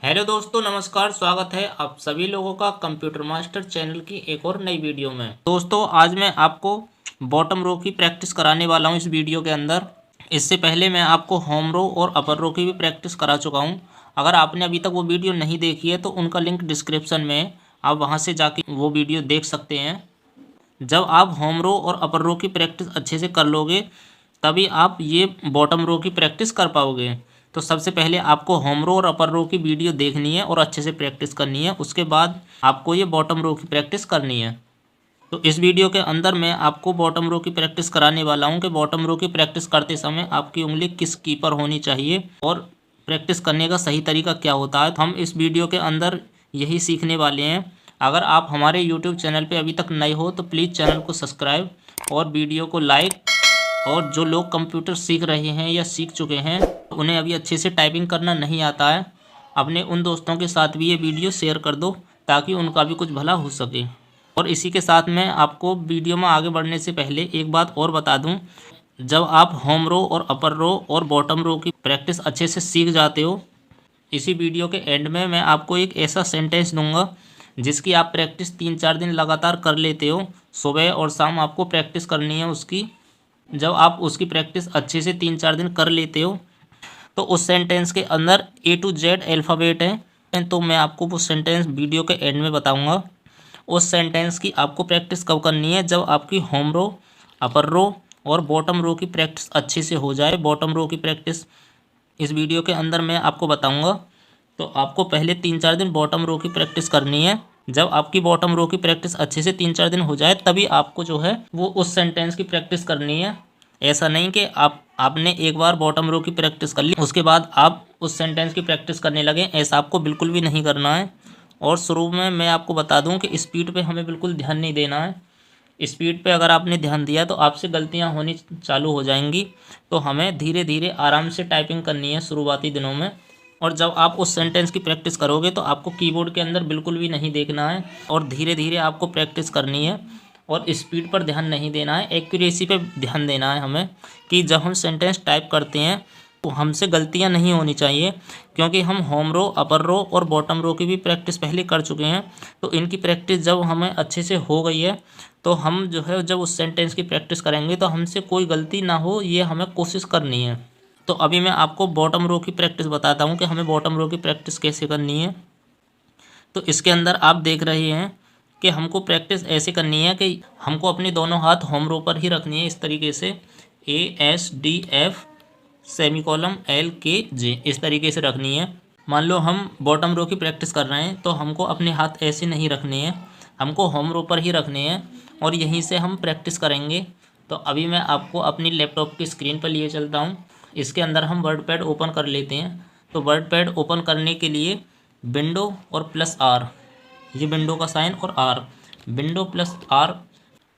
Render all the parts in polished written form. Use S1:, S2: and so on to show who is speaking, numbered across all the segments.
S1: Hello दोस्तों, नमस्कार। स्वागत है आप सभी लोगों का कंप्यूटर मास्टर चैनल की एक और नई वीडियो में। दोस्तों, आज मैं आपको बॉटम रो की प्रैक्टिस कराने वाला हूं इस वीडियो के अंदर। इससे पहले मैं आपको होम रो और अपर रो की भी प्रैक्टिस करा चुका हूं। अगर आपने अभी तक वो वीडियो नहीं देखी है तो उनका लिंक डिस्क्रिप्शन में है, आप वहां से जाके वो वीडियो देख सकते हैं। जब आप होम रो और अपर रो की प्रैक्टिस अच्छे से कर लोगे तभी आप ये बॉटम रो की प्रैक्टिस कर पाओगे। तो सबसे पहले आपको होम रो और अपर रो की वीडियो देखनी है और अच्छे से प्रैक्टिस करनी है। उसके बाद आपको ये बॉटम रो की प्रैक्टिस करनी है। तो इस वीडियो के अंदर मैं आपको बॉटम रो की प्रैक्टिस कराने वाला हूँ कि बॉटम रो की प्रैक्टिस करते समय आपकी उंगली किस की पर होनी चाहिए और प्रैक्टिस करने का सही तरीका क्या होता है। तो हम इस वीडियो के अंदर यही सीखने वाले हैं। अगर आप हमारे यूट्यूब चैनल पे अभी तक नए हो तो प्लीज़ चैनल को सब्सक्राइब और वीडियो को लाइक। और जो लोग कंप्यूटर सीख रहे हैं या सीख चुके हैं उन्हें अभी अच्छे से टाइपिंग करना नहीं आता है, अपने उन दोस्तों के साथ भी ये वीडियो शेयर कर दो ताकि उनका भी कुछ भला हो सके। और इसी के साथ मैं आपको वीडियो में आगे बढ़ने से पहले एक बात और बता दूं, जब आप होम रो और अपर रो और बॉटम रो की प्रैक्टिस अच्छे से सीख जाते हो, इसी वीडियो के एंड में मैं आपको एक ऐसा सेंटेंस दूंगा जिसकी आप प्रैक्टिस 3-4 दिन लगातार कर लेते हो। सुबह और शाम आपको प्रैक्टिस करनी है उसकी। जब आप उसकी प्रैक्टिस अच्छे से 3-4 दिन कर लेते हो तो उस सेंटेंस के अंदर A to Z अल्फ़ाबेट है। तो मैं आपको वो सेंटेंस वीडियो के एंड में बताऊंगा। उस सेंटेंस की आपको प्रैक्टिस कब करनी है? जब आपकी होम रो, अपर रो और बॉटम रो की प्रैक्टिस अच्छे से हो जाए। बॉटम रो की प्रैक्टिस इस वीडियो के अंदर मैं आपको बताऊंगा। तो आपको पहले 3-4 दिन बॉटम रो की प्रैक्टिस करनी है। जब आपकी बॉटम रो की प्रैक्टिस अच्छे से 3-4 दिन हो जाए तभी आपको जो है वो उस सेंटेंस की प्रैक्टिस करनी है। ऐसा नहीं कि आपने एक बार बॉटम रो की प्रैक्टिस कर ली उसके बाद आप उस सेंटेंस की प्रैक्टिस करने लगे, ऐसा आपको बिल्कुल भी नहीं करना है। और शुरू में मैं आपको बता दूं कि स्पीड पे हमें बिल्कुल ध्यान नहीं देना है। स्पीड पे अगर आपने ध्यान दिया तो आपसे गलतियां होनी चालू हो जाएंगी। तो हमें धीरे धीरे आराम से टाइपिंग करनी है शुरुआती दिनों में। और जब आप उस सेंटेंस की प्रैक्टिस करोगे तो आपको कीबोर्ड के अंदर बिल्कुल भी नहीं देखना है और धीरे धीरे आपको प्रैक्टिस करनी है और स्पीड पर ध्यान नहीं देना है, एक्यूरेसी पे ध्यान देना है हमें कि जब हम सेंटेंस टाइप करते हैं तो हमसे गलतियां नहीं होनी चाहिए। क्योंकि हम होम रो, अपर रो और बॉटम रो की भी प्रैक्टिस पहले कर चुके हैं। तो इनकी प्रैक्टिस जब हमें अच्छे से हो गई है तो हम जो है जब उस सेंटेंस की प्रैक्टिस करेंगे तो हमसे कोई गलती ना हो, ये हमें कोशिश करनी है। तो अभी मैं आपको बॉटम रो की प्रैक्टिस बताता हूँ कि हमें बॉटम रो की प्रैक्टिस कैसे करनी है। तो इसके अंदर आप देख रहे हैं कि हमको प्रैक्टिस ऐसे करनी है कि हमको अपने दोनों हाथ होम रो पर ही रखनी है, इस तरीके से ASDF सेमीकोलम LKJ इस तरीके से रखनी है। मान लो हम बॉटम रो की प्रैक्टिस कर रहे हैं तो हमको अपने हाथ ऐसे नहीं रखने हैं, हमको होम रो पर ही रखने हैं और यहीं से हम प्रैक्टिस करेंगे। तो अभी मैं आपको अपनी लैपटॉप की स्क्रीन पर लिए चलता हूँ। इसके अंदर हम वर्ड पैड ओपन कर लेते हैं। तो वर्ड पैड ओपन करने के लिए विंडो और +R, ये विंडो का साइन और R, विंडो +R।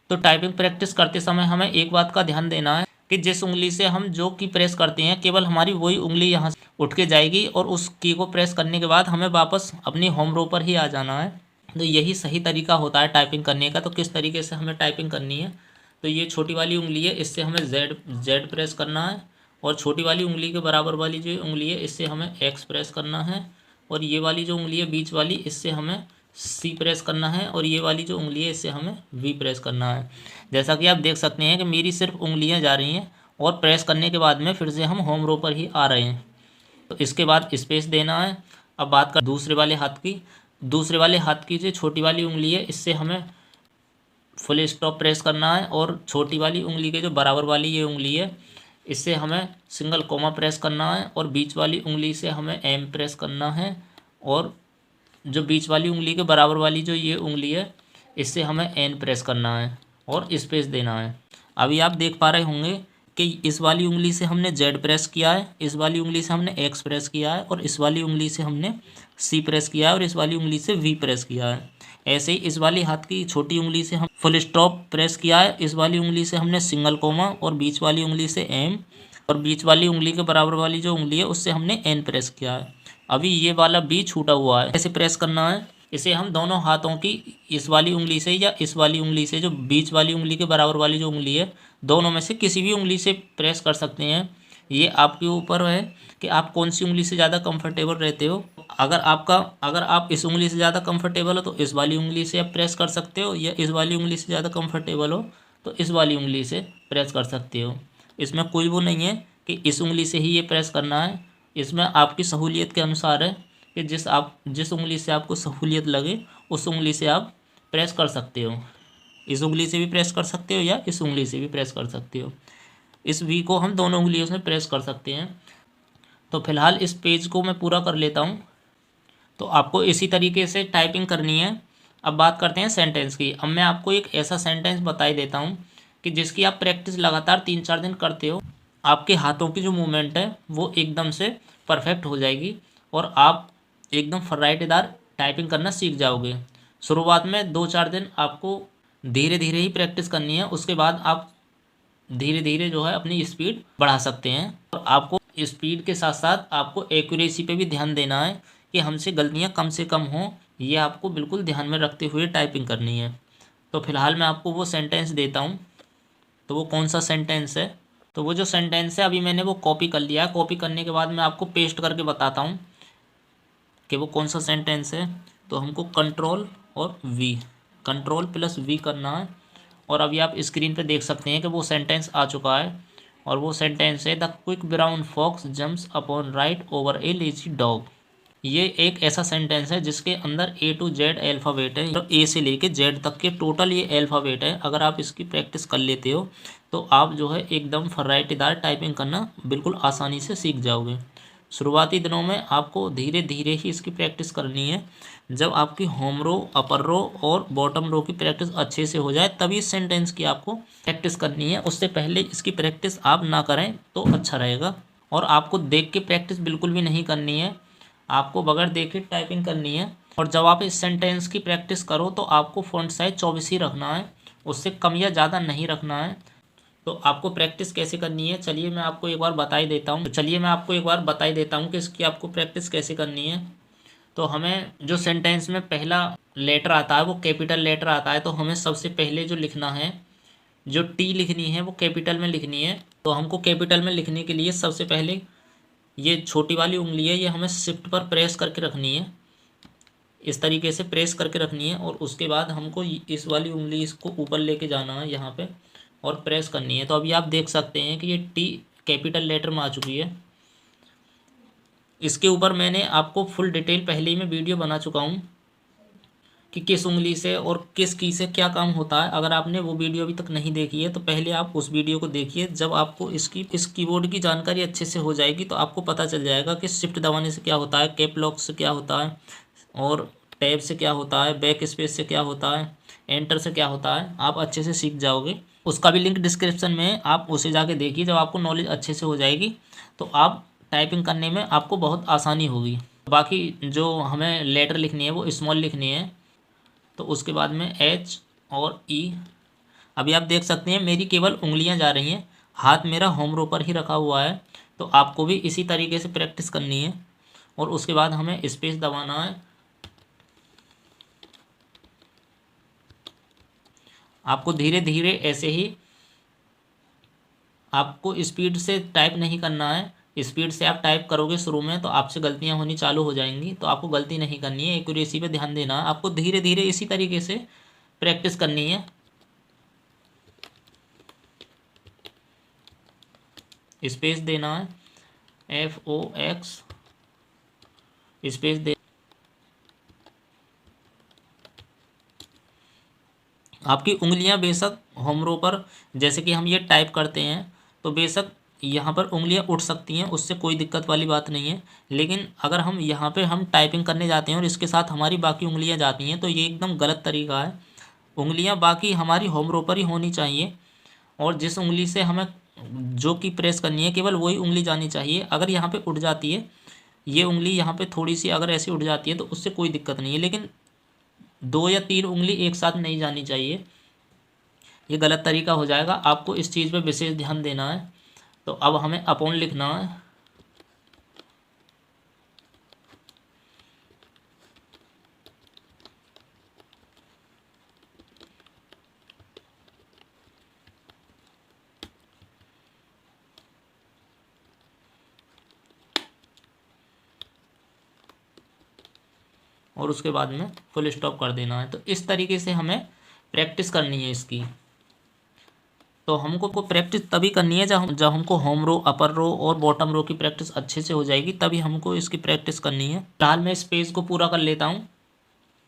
S1: तो टाइपिंग प्रैक्टिस करते समय हमें एक बात का ध्यान देना है कि जिस उंगली से हम जो की प्रेस करते हैं केवल हमारी वही उंगली यहाँ से उठ के जाएगी और उस की को प्रेस करने के बाद हमें वापस अपनी होम रो पर ही आ जाना है। तो यही सही तरीका होता है टाइपिंग करने का। तो किस तरीके से हमें टाइपिंग करनी है? तो ये छोटी वाली उंगली है, इससे हमें Z प्रेस करना है और छोटी वाली उंगली के बराबर वाली जो उंगली है इससे हमें X प्रेस करना है और ये वाली जो उंगली है बीच वाली इससे हमें C प्रेस करना है और ये वाली जो उंगली है इससे हमें V प्रेस करना है। जैसा कि आप देख सकते हैं कि मेरी सिर्फ उंगलियां जा रही हैं और प्रेस करने के बाद में फिर से हम होम रो पर ही आ रहे हैं। तो इसके बाद स्पेस देना है। अब बात कर दूसरे वाले हाथ की। दूसरे वाले हाथ की जो छोटी वाली उंगली है इससे हमें फुल स्टॉप प्रेस करना है और छोटी वाली उंगली के जो बराबर वाली ये उंगली है इससे हमें सिंगल कोमा प्रेस करना है और बीच वाली उंगली से हमें M प्रेस करना है और जो बीच वाली उंगली के बराबर वाली जो ये उंगली है इससे हमें N प्रेस करना है और स्पेस देना है। अभी आप देख पा रहे होंगे कि इस वाली उंगली से हमने Z प्रेस किया है, इस वाली उंगली से हमने X प्रेस किया है और इस वाली उंगली से हमने C प्रेस किया है और इस वाली उंगली से V प्रेस किया है। ऐसे ही इस वाली हाथ की छोटी उंगली से हम फुल स्टॉप प्रेस किया है, इस वाली उंगली से हमने सिंगल कोमा और बीच वाली उंगली से M और बीच वाली उंगली के बराबर वाली जो उंगली है उससे हमने N प्रेस किया है। अभी ये वाला B छूटा हुआ है, ऐसे प्रेस करना है। इसे हम दोनों हाथों की इस वाली उंगली से या इस वाली उंगली से जो बीच वाली उंगली के बराबर वाली जो उंगली है दोनों में से किसी भी उंगली से प्रेस कर सकते हैं। ये आपके ऊपर है कि आप कौन सी उंगली से ज़्यादा कंफर्टेबल रहते हो। अगर आप इस उंगली से ज़्यादा कंफर्टेबल हो तो इस वाली उंगली से आप प्रेस कर सकते हो, या इस वाली उंगली से ज़्यादा कंफर्टेबल हो तो इस वाली उंगली से प्रेस कर सकते हो। इसमें कोई वो नहीं है कि इस उंगली से ही ये प्रेस करना है। इसमें आपकी सहूलियत के अनुसार है कि जिस उंगली से आपको सहूलियत लगे उस उंगली से आप प्रेस कर सकते हो। इस उंगली से भी प्रेस कर सकते हो या इस उंगली से भी प्रेस कर सकते हो। इस वी को हम दोनों उंगलियों से प्रेस कर सकते हैं। तो फिलहाल इस पेज को मैं पूरा कर लेता हूँ। तो आपको इसी तरीके से टाइपिंग करनी है। अब बात करते हैं सेंटेंस की। अब मैं आपको एक ऐसा सेंटेंस बता ही देता हूँ कि जिसकी आप प्रैक्टिस लगातार 3-4 दिन करते हो, आपके हाथों की जो मूवमेंट है वो एकदम से परफेक्ट हो जाएगी और आप एकदम फर्राइटेदार टाइपिंग करना सीख जाओगे। शुरुआत में 2-4 दिन आपको धीरे धीरे ही प्रैक्टिस करनी है, उसके बाद आप धीरे धीरे जो है अपनी स्पीड बढ़ा सकते हैं। और आपको स्पीड के साथ साथ आपको एक्यूरेसी पे भी ध्यान देना है कि हमसे गलतियां कम से कम हों, ये आपको बिल्कुल ध्यान में रखते हुए टाइपिंग करनी है। तो फिलहाल मैं आपको वो सेंटेंस देता हूँ। तो वो कौन सा सेंटेंस है? तो वो जो सेंटेंस है अभी मैंने वो कॉपी कर लिया है। कॉपी करने के बाद मैं आपको पेस्ट करके बताता हूँ कि वो कौन सा सेंटेंस है। तो हमको कंट्रोल प्लस वी करना है। और अभी आप स्क्रीन पे देख सकते हैं कि वो सेंटेंस आ चुका है। और वो सेंटेंस है, the quick brown fox jumps upon right over a lazy dog. ये एक ऐसा सेंटेंस है जिसके अंदर A to Z अल्फ़ाबेट है, तो A से लेके Z तक के टोटल ये अल्फ़ाबेट है। अगर आप इसकी प्रैक्टिस कर लेते हो तो आप जो है एकदम फर्राइटेदार टाइपिंग करना बिल्कुल आसानी से सीख जाओगे। शुरुआती दिनों में आपको धीरे धीरे ही इसकी प्रैक्टिस करनी है। जब आपकी होम रो, अपर रो और बॉटम रो की प्रैक्टिस अच्छे से हो जाए तभी इस सेंटेंस की आपको प्रैक्टिस करनी है। उससे पहले इसकी प्रैक्टिस आप ना करें तो अच्छा रहेगा। और आपको देख के प्रैक्टिस बिल्कुल भी नहीं करनी है, आपको बगैर देखे टाइपिंग करनी है। और जब आप इस सेंटेंस की प्रैक्टिस करो तो आपको फ़ॉन्ट साइज 24 ही रखना है, उससे कम या ज़्यादा नहीं रखना है। तो आपको प्रैक्टिस कैसे करनी है चलिए मैं आपको एक बार बता ही देता हूँ। कि इसकी आपको प्रैक्टिस कैसे करनी है। तो हमें जो सेंटेंस में पहला लेटर आता है वो कैपिटल लेटर आता है, तो हमें सबसे पहले जो लिखना है, जो टी लिखनी है वो कैपिटल में लिखनी है। तो हमको कैपिटल में लिखने के लिए सबसे पहले ये छोटी वाली उंगली है, ये हमें शिफ्ट पर प्रेस करके रखनी है। इस तरीके से प्रेस करके रखनी है और उसके बाद हमको इस वाली उंगली इसको ऊपर लेके जाना है यहाँ पे और प्रेस करनी है। तो अभी आप देख सकते हैं कि ये टी कैपिटल लेटर में आ चुकी है। इसके ऊपर मैंने आपको फुल डिटेल पहले ही मैं वीडियो बना चुका हूँ कि किस उंगली से और किस की से क्या काम होता है। अगर आपने वो वीडियो अभी तक नहीं देखी है तो पहले आप उस वीडियो को देखिए। जब आपको इस कीबोर्ड की जानकारी अच्छे से हो जाएगी तो आपको पता चल जाएगा कि शिफ्ट दबाने से क्या होता है, कैप लॉक से क्या होता है, और टैब से क्या होता है, बैक स्पेस से क्या होता है, एंटर से क्या होता है। आप अच्छे से सीख जाओगे। उसका भी लिंक डिस्क्रिप्शन में है, आप उसे जाके देखिए। जब आपको नॉलेज अच्छे से हो जाएगी तो आप टाइपिंग करने में आपको बहुत आसानी होगी। बाकी जो हमें लेटर लिखनी है वो स्मॉल लिखनी है। तो उसके बाद में एच और ई। अभी आप देख सकते हैं मेरी केवल उंगलियां जा रही हैं, हाथ मेरा होम रो पर ही रखा हुआ है। तो आपको भी इसी तरीके से प्रैक्टिस करनी है। और उसके बाद हमें स्पेस दबाना है। आपको धीरे धीरे ऐसे ही, आपको स्पीड से टाइप नहीं करना है। स्पीड से आप टाइप करोगे शुरू में तो आपसे गलतियां होनी चालू हो जाएंगी, तो आपको गलती नहीं करनी है, एक्यूरेसी पे ध्यान देना है। आपको धीरे धीरे इसी तरीके से प्रैक्टिस करनी है। स्पेस देना है, FOX स्पेस दे। आपकी उंगलियां बेशक होम रो पर, जैसे कि हम ये टाइप करते हैं तो बेशक यहाँ पर उंगलियां उठ सकती हैं, उससे कोई दिक्कत वाली बात नहीं है। लेकिन अगर हम यहाँ पे हम टाइपिंग करने जाते हैं और इसके साथ हमारी बाकी उंगलियां जाती हैं तो ये एकदम गलत तरीका है। उंगलियां बाकी हमारी होम रो पर ही होनी चाहिए और जिस उंगली से हमें जो की प्रेस करनी है केवल वही उंगली जानी चाहिए। अगर यहाँ पे उठ जाती है ये उंगली, यहाँ पे थोड़ी सी अगर ऐसी उठ जाती है तो उससे कोई दिक्कत नहीं है, लेकिन 2 या 3 उंगली एक साथ नहीं जानी चाहिए, ये गलत तरीका हो जाएगा। आपको इस चीज़ पे विशेष ध्यान देना है। तो अब हमें अपॉन लिखना है। और उसके बाद में फुल स्टॉप कर देना है। तो इस तरीके से हमें प्रैक्टिस करनी है इसकी। तो हमको प्रैक्टिस तभी करनी है जब हमको होम रो, अपर रो और बॉटम रो की प्रैक्टिस अच्छे से हो जाएगी, तभी हमको इसकी प्रैक्टिस करनी है। फिलहाल मैं इस पेज को पूरा कर लेता हूँ।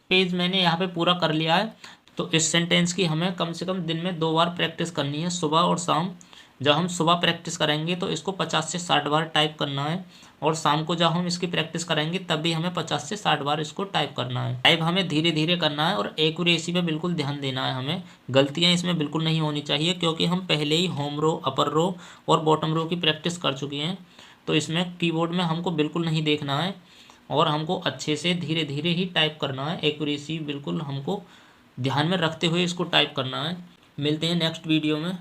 S1: पेज मैंने यहाँ पे पूरा कर लिया है। तो इस सेंटेंस की हमें कम से कम दिन में 2 बार प्रैक्टिस करनी है, सुबह और शाम। जब हम सुबह प्रैक्टिस करेंगे तो इसको 50 से 60 बार टाइप करना है, और शाम को जब हम इसकी प्रैक्टिस करेंगे तब भी हमें 50 से 60 बार इसको टाइप करना है। टाइप हमें धीरे धीरे करना है और एक्यूरेसी पे बिल्कुल ध्यान देना है हमें। गलतियाँ इसमें बिल्कुल नहीं होनी चाहिए, क्योंकि हम पहले ही होम रो, अपर रो और बॉटम रो की प्रैक्टिस कर चुके हैं। तो इसमें कीबोर्ड में हमको बिल्कुल नहीं देखना है और हमको अच्छे से धीरे धीरे ही टाइप करना है। एक्यूरेसी बिल्कुल हमको ध्यान में रखते हुए इसको टाइप करना है। मिलते हैं नेक्स्ट वीडियो में।